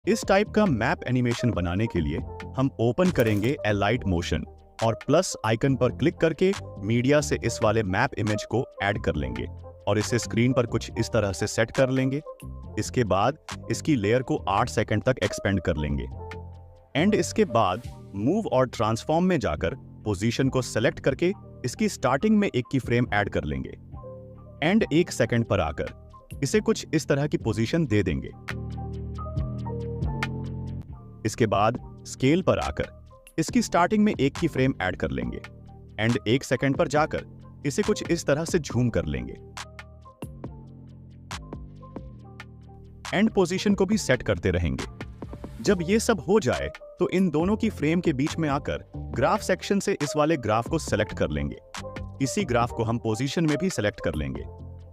इस टाइप का map animation बनाने के लिए हम ओपन करेंगे एलाइट मोशन और प्लस आइकन पर क्लिक करके मीडिया से इस वाले मैप इमेज को ऐड कर लेंगे और इसे स्क्रीन पर कुछ इस तरह से सेट कर लेंगे। इसके बाद इसकी लेयर को 8 सेकंड तक एक्सपेंड कर लेंगे एंड इसके बाद मूव और ट्रांसफॉर्म में जाकर पोजीशन को सेलेक्ट करके इसकी स्टार्टिंग में एक की फ्रेम ऐड कर लेंगे एंड 1 सेकंड पर आकर इसे कुछ इस तरह की पोजीशन दे देंगे। इसके बाद स्केल पर आकर इसकी स्टार्टिंग में एक की फ्रेम ऐड कर लेंगे एंड 1 सेकंड पर जाकर इसे कुछ इस तरह से झूम कर लेंगे एंड पोजीशन को भी सेट करते रहेंगे। जब ये सब हो जाए तो इन दोनों की फ्रेम के बीच में आकर ग्राफ सेक्शन से इस वाले ग्राफ को सेलेक्ट कर लेंगे। इसी ग्राफ को हम पोजीशन में भी सेलेक्ट कर लेंगे।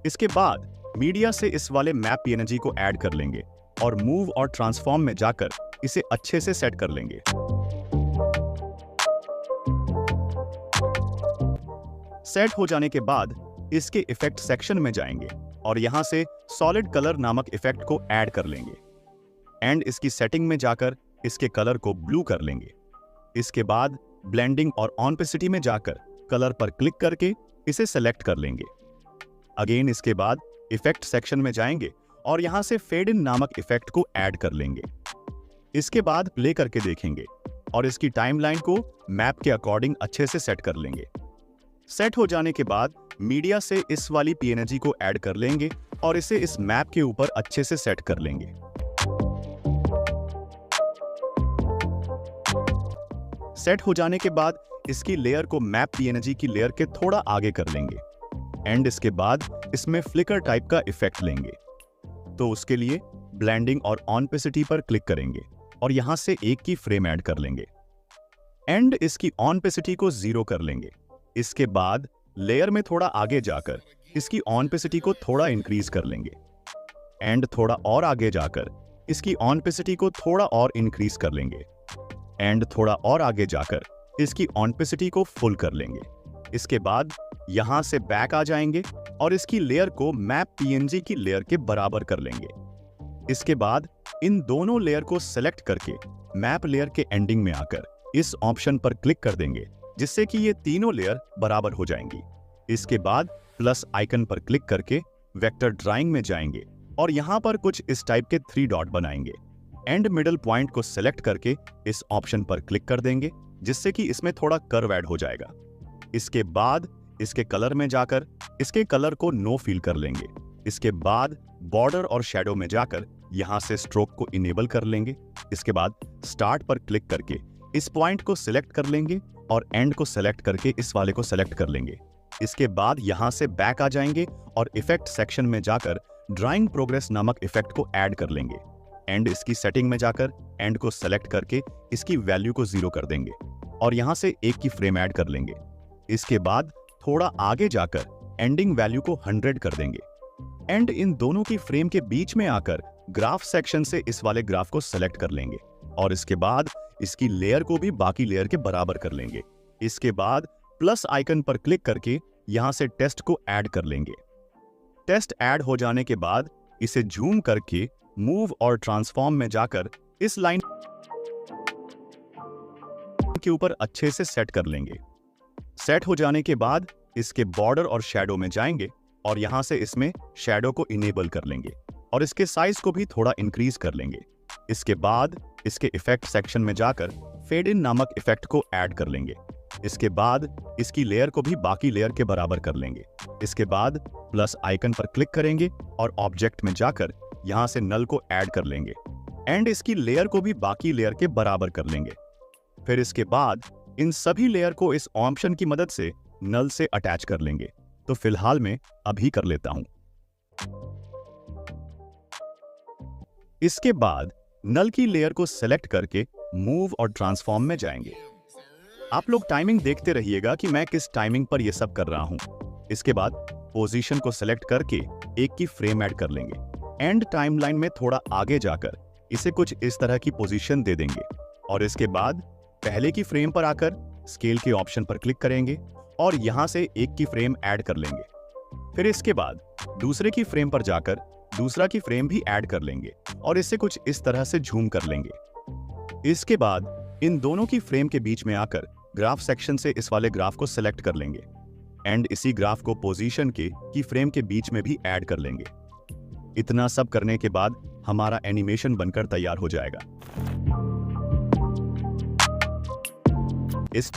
इसके बाद मीडिया से इस वाले मैप पीएनजी को ऐड कर लेंगे और मूव और ट्रांसफॉर्म में जाकर इसे अच्छे से सेट कर लेंगे। सेट हो जाने के बाद इसके इफेक्ट सेक्शन में जाएंगे और यहां से सॉलिड कलर नामक इफेक्ट को ऐड कर लेंगे एंड इसकी सेटिंग में जाकर इसके कलर को ब्लू कर लेंगे। इसके बाद ब्लेंडिंग और ऑनपेसिटी में जाकर कलर पर क्लिक करके इसे सेलेक्ट कर लेंगे। अगेन इसके बाद इफेक्ट सेक्शन में जाएंगे और यहां से फेड इन नामक इफेक्ट को ऐड कर लेंगे। इसके बाद प्ले करके देखेंगे और इसकी टाइमलाइन को मैप के अकॉर्डिंग अच्छे से सेट कर लेंगे। सेट हो जाने के बाद मीडिया से इस वाली पीएनजी को ऐड कर लेंगे और इसे इस मैप के ऊपर अच्छे से सेट कर लेंगे। सेट हो जाने के बाद इसकी लेयर को मैप पीएनजी की लेयर के थोड़ा आगे कर लेंगे एंड इसके बाद इसमें फ्लिकर टाइप का इफेक्ट लेंगे। तो उसके लिए ब्लेंडिंग और ऑनपेसिटी पर क्लिक करेंगे और यहां से एक की फ्रेम ऐड कर लेंगे एंड इसकी ऑनपेसिटी को 0 कर लेंगे। इसके बाद लेयर में थोड़ा आगे जाकर इसकी ऑनपेसिटी को थोड़ा इंक्रीज कर लेंगे एंड थोड़ा और आगे जाकर इसकी ऑनपेसिटी को थोड़ा और इंक्रीज कर लेंगे एंड थोड़ा और आगे जाकर इसकी ऑनपेसिटी को फुल कर लेंगे। इसके बाद यहां से बैक आ जाएंगे और इसकी लेयर को मैप पीएनजी की लेयर के बराबर कर लेंगे। इसके बाद इन दोनों लेयर को सेलेक्ट करके मैप लेयर के एंडिंग में आकर इस ऑप्शन पर क्लिक कर देंगे जिससे कि ये तीनों लेयर बराबर हो जाएंगी। इसके बाद प्लस आइकन पर क्लिक करके वेक्टर ड्राइंग में जाएंगे और यहां पर कुछ इस टाइप के 3 डॉट बनाएंगे एंड मिडल पॉइंट को सेलेक्ट करके इस ऑप्शन पर क्लिक कर देंगे जिससे कि इसमें थोड़ा कर्व ऐड हो जाएगा। इसके बाद इसके कलर में जाकर इसके कलर को नो फिल कर लेंगे। इसके बाद बॉर्डर और शैडो में जाकर यहां से स्ट्रोक को इनेबल कर लेंगे। इसके बाद स्टार्ट पर क्लिक करके इस पॉइंट को सिलेक्ट कर लेंगे और एंड को सेलेक्ट करके इस वाले को सेलेक्ट कर लेंगे। इसके बाद यहां से बैक आ जाएंगे और इफेक्ट सेक्शन में जाकर ड्राइंग प्रोग्रेस नामक इफेक्ट को ऐड कर लेंगे एंड इसकी सेटिंग में जाकर एंड को सेलेक्ट करके इसकी वैल्यू को 0 कर देंगे और यहां से एक की फ्रेम ऐड कर लेंगे। इसके बाद थोड़ा आगे जाकर एंडिंग वैल्यू को 100 कर देंगे एंड इन दोनों की फ्रेम के बीच में आकर ग्राफ सेक्शन से इस वाले ग्राफ को सेलेक्ट कर लेंगे और इसके बाद इसकी लेयर को भी बाकी लेयर के बराबर कर लेंगे। इसके बाद प्लस आइकन पर क्लिक करके यहां से टेस्ट को ऐड कर लेंगे। टेस्ट ऐड हो जाने के बाद इसे जूम करके मूव और ट्रांसफॉर्म में जाकर इस लाइन के ऊपर अच्छे से सेट कर लेंगे। सेट हो जाने के बाद इसके बॉर्डर और शैडो में जाएंगे और यहां से इसमें शैडो को इनेबल कर लेंगे और इसके साइज को भी थोड़ा इंक्रीज कर लेंगे। इसके बाद इसके इफेक्ट सेक्शन में जाकर फेड इन नामक इफेक्ट को ऐड कर लेंगे। इसके बाद इसकी लेयर को भी बाकी लेयर के बराबर कर लेंगे। इसके बाद प्लस आइकन पर क्लिक करेंगे और ऑब्जेक्ट में जाकर यहां से नल को ऐड कर लेंगे एंड इसकी लेयर को भी बाकी लेयर के बराबर कर लेंगे। फिर इसके बाद इन सभी लेयर को इस ऑप्शन की मदद से नल से अटैच कर लेंगे। तो फिलहाल मैं अभी कर लेता हूं। इसके बाद नल की लेयर को सेलेक्ट करके मूव और ट्रांसफॉर्म में जाएंगे। आप लोग टाइमिंग देखते रहिएगा कि मैं किस टाइमिंग पर यह सब कर रहा हूं। इसके बाद पोजीशन को सेलेक्ट करके एक की फ्रेम ऐड कर लेंगे एंड टाइमलाइन में थोड़ा आगे जाकर इसे कुछ इस तरह की पोजीशन दे देंगे और इसके बाद पहले की फ्रेम पर आकर स्केल के ऑप्शन पर क्लिक करेंगे और यहां से एक की फ्रेम ऐड कर लेंगे। फिर इसके बाद दूसरे की फ्रेम पर जाकर दूसरा की फ्रेम भी ऐड कर लेंगे और इसे कुछ इस तरह से झूम कर लेंगे। इसके बाद इन दोनों की फ्रेम के बीच में आकर ग्राफ सेक्शन से इस वाले ग्राफ को सिलेक्ट कर लेंगे एंड इसी ग्राफ को पोजीशन के की फ्रेम के बीच में भी ऐड कर लेंगे। इतना सब करने के बाद हमारा एनिमेशन बनकर तैयार हो जाएगा। इस